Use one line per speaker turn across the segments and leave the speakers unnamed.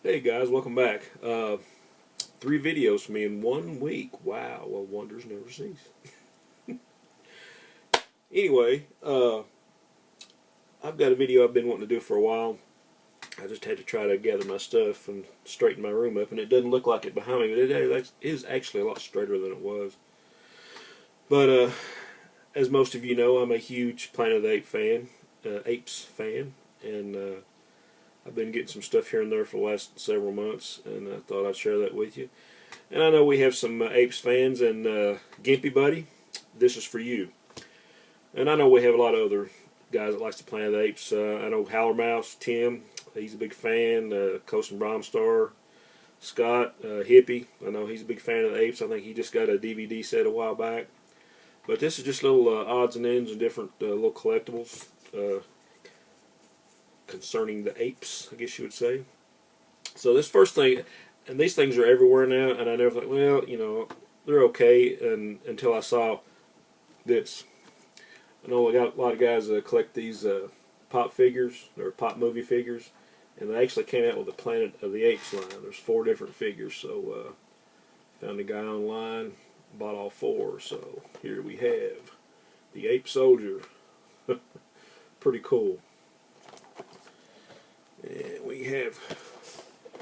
Hey guys, welcome back. 3 videos for me in 1 week. Wow, well, wonders never cease. Anyway, I've got a video I've been wanting to do for a while. I just had to try to gather my stuff and straighten my room up, and it doesn't look like it behind me, but it is actually a lot straighter than it was. But as most of you know, I'm a huge Planet of the Apes fan, and I've been getting some stuff here and there for the last several months, and I thought I'd share that with you. And I know we have some Apes fans, and Gimpy buddy, this is for you. And I know we have a lot of other guys that likes to Planet of the Apes. I know Howlermouse, Tim, he's a big fan. Coast and Bromstar, Scott, Hippie, I know he's a big fan of the Apes. I think he just got a DVD set a while back. But this is just little odds and ends and different little collectibles concerning the apes, I guess you would say. So this first thing, and these things are everywhere now, and I never thought, well, you know, they're okay, and until I saw this. I know I got a lot of guys that collect these pop figures, or pop movie figures, and they actually came out with the Planet of the Apes line. There's 4 different figures, so found a guy online, bought all 4, so here we have the Ape Soldier. Pretty cool. And we have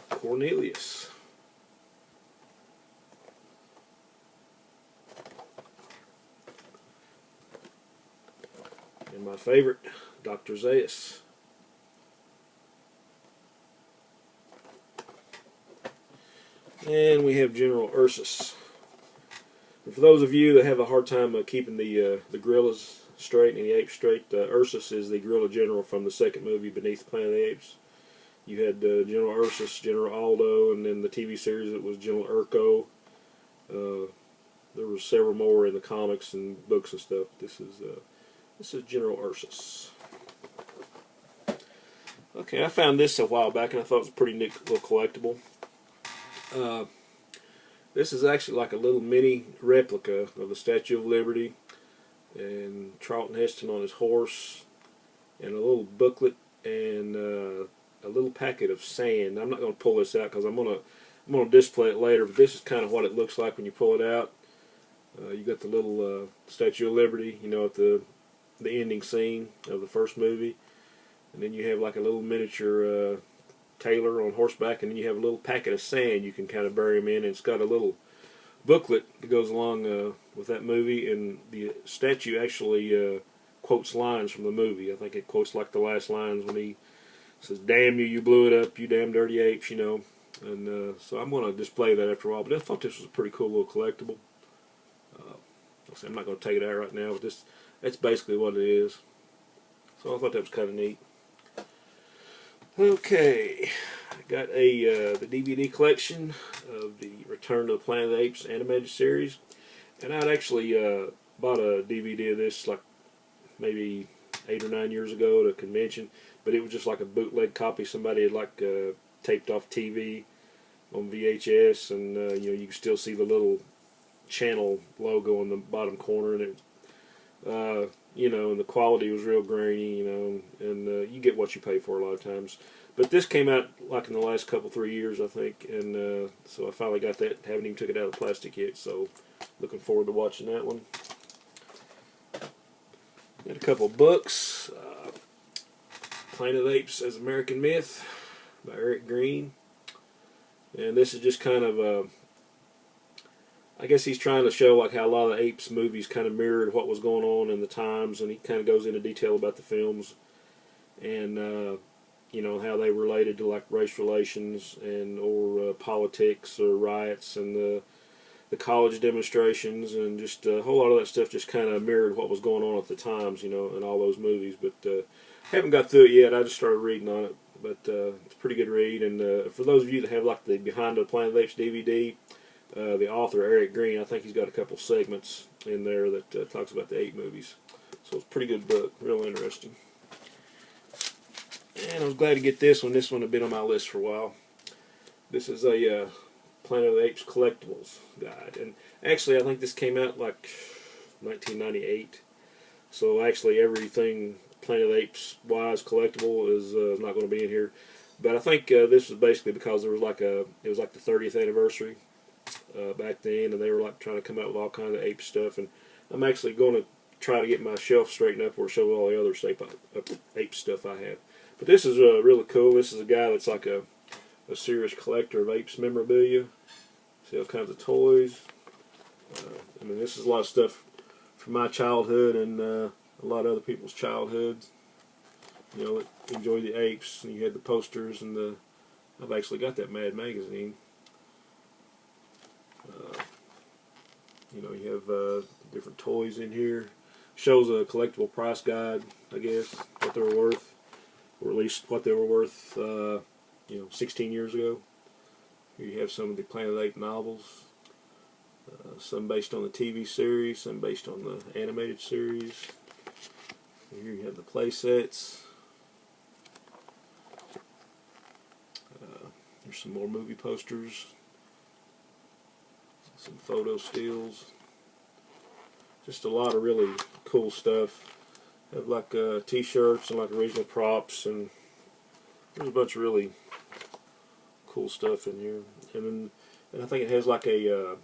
Cornelius. And my favorite, Dr. Zaius. And we have General Ursus. And for those of you that have a hard time keeping the gorillas straight and the apes straight, Ursus is the gorilla general from the second movie, Beneath the Planet of the Apes. You had General Ursus, General Aldo, and then the TV series it was General Urko. There were several more in the comics and books and stuff. This is General Ursus. Okay, I found this a while back and I thought it was a pretty neat little collectible. This is actually like a little mini replica of the Statue of Liberty, and Charlton Heston on his horse, and a little booklet, and a little packet of sand. I'm not going to pull this out because I'm going to display it later, but this is kind of what it looks like when you pull it out. You got the little Statue of Liberty, you know, at the ending scene of the first movie, and then you have like a little miniature tailor on horseback, and then you have a little packet of sand you can kind of bury him in, and it's got a little booklet that goes along with that movie, and the statue actually quotes lines from the movie. I think it quotes like the last lines when he says, "Damn you, you blew it up, you damn dirty apes," you know. And so I'm going to display that after a while, but I thought this was a pretty cool little collectible. I'm not going to take it out right now, but that's basically what it is. So I thought that was kind of neat. Okay, I got the DVD collection of the Return to the Planet of the Apes animated series, and I'd actually bought a DVD of this like maybe 8 or 9 years ago at a convention, but it was just like a bootleg copy somebody had like taped off TV on VHS, and you know, you can still see the little channel logo in the bottom corner, and it you know, and the quality was real grainy, you know, and you get what you pay for a lot of times. But this came out like in the last couple, 3 years, I think, and so I finally got that. Haven't even took it out of the plastic yet, so looking forward to watching that one. Got a couple of books. Planet of the Apes as American Myth by Eric Green. And this is just kind of I guess he's trying to show like how a lot of the Apes movies kind of mirrored what was going on in the times, and he kind of goes into detail about the films and you know, how they related to like race relations and or politics or riots and the college demonstrations, and just a whole lot of that stuff just kind of mirrored what was going on at the times, you know, in all those movies. But haven't got through it yet. I just started reading on it, but it's a pretty good read. And for those of you that have like the Behind the Planet of the Apes DVD, the author, Eric Green, I think he's got a couple segments in there that talks about the 8 movies. So it's a pretty good book, real interesting. And I was glad to get this one. This one had been on my list for a while. This is a Planet of the Apes Collectibles guide. And actually, I think this came out like 1998. So actually everything Planet of the Apes wise collectible is not going to be in here. But I think this was basically because there was it was like the 30th anniversary back then, and they were like trying to come out with all kinds of ape stuff. And I'm actually going to try to get my shelf straightened up or show all the other ape stuff I have. But this is really cool. This is a guy that's like a serious collector of apes memorabilia. See all kinds of toys. I mean, this is a lot of stuff from my childhood and a lot of other people's childhoods. You know, that enjoy the apes. And you had the posters and the. I've actually got that Mad magazine. You know, you have different toys in here. Shows a collectible price guide, I guess, what they were worth, or at least what they were worth, 16 years ago. Here you have some of the Planet of the Apes novels, some based on the TV series, some based on the animated series. Here you have the play sets. There's some more movie posters, some photo stills. Just a lot of really cool stuff. Have like t-shirts and like original props, and there's a bunch of really cool stuff in here. And I think it has like a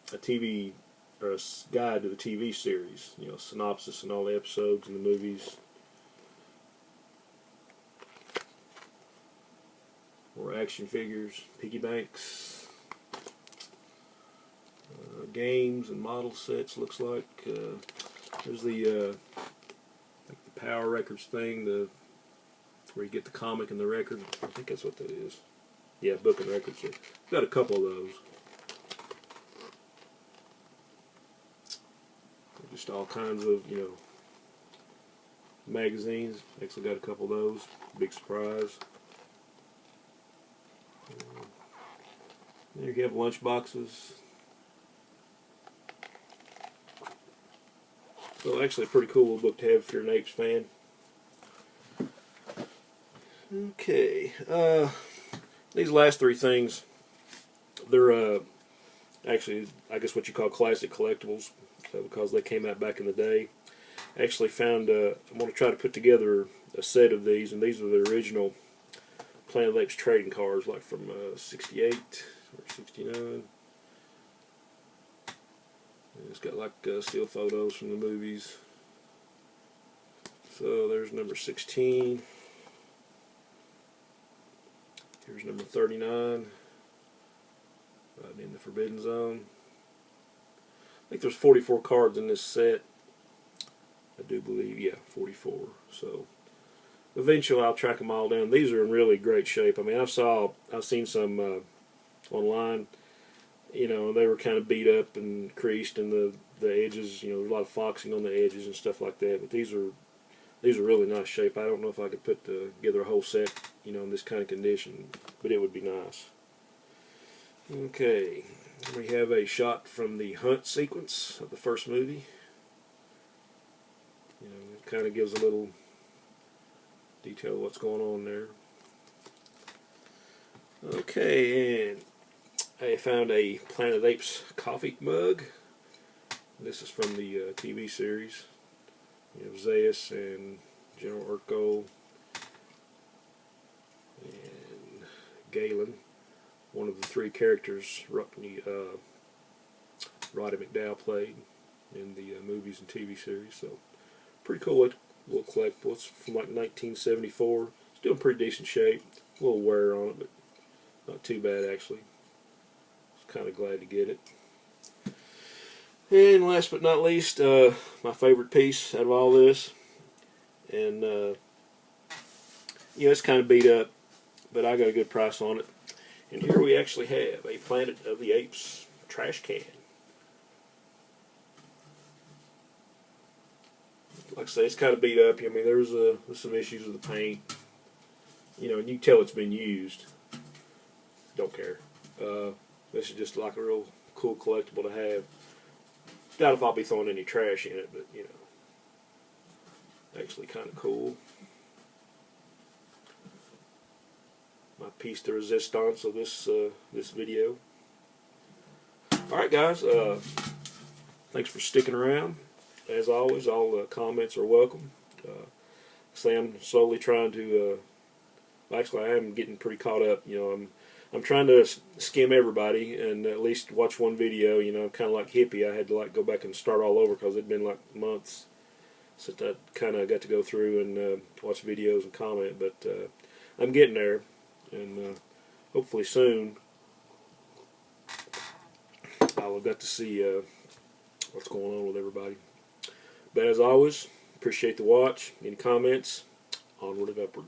TV or a guide to the TV series. You know, synopsis and all the episodes and the movies. More action figures, piggy banks. Games and model sets, looks like. There's the Power Records thing, where you get the comic and the record. I think that's what that is. Yeah, book and record set. Got a couple of those. Just all kinds of, magazines. Actually got a couple of those. Big surprise. There you have lunch boxes. So actually a pretty cool little book to have if you're an Apes fan. Okay, these last three things, they're actually, I guess what you call classic collectibles, because they came out back in the day. I actually found, I'm going to try to put together a set of these, and these are the original Planet of the Apes trading cards, like from 68 or 69. It's got like still photos from the movies. So there's number 16. Here's number 39. Right in the Forbidden Zone. I think there's 44 cards in this set. I do believe, yeah, 44. So eventually I'll track them all down. These are in really great shape. I mean, I've seen some online. You know, they were kind of beat up and creased, and the edges, there's a lot of foxing on the edges and stuff like that. But these are really nice shape. I don't know if I could put together a whole set, in this kind of condition, but it would be nice. Okay, we have a shot from the hunt sequence of the first movie. It kind of gives a little detail of what's going on there. Okay, and I found a Planet of the Apes coffee mug. This is from the TV series. You have Zaius and General Urko and Galen, one of the three characters Roddy McDowell played in the movies and TV series. So pretty cool little collectible. It's from like 1974. Still in pretty decent shape. A little wear on it, but not too bad actually. Kind of glad to get it. And last but not least, my favorite piece out of all this, and it's kind of beat up, but I got a good price on it. And here we actually have a Planet of the Apes trash can. Like I say, it's kind of beat up. I mean, there's some issues with the paint, and you can tell it's been used. Don't care. This is just like a real cool collectible to have. Doubt if I'll be throwing any trash in it, but actually kind of cool. My piece de resistance of this video. All right, guys. Thanks for sticking around. As always, all the comments are welcome. I'm slowly trying to Actually, I am getting pretty caught up. You know, I'm trying to skim everybody and at least watch one video. You know, kind of like Hippie. I had to like go back and start all over because it'd been like months since I kind of got to go through and watch videos and comment. But I'm getting there, and hopefully soon I'll have got to see what's going on with everybody. But as always, appreciate the watch. Any comments? Onward and upward.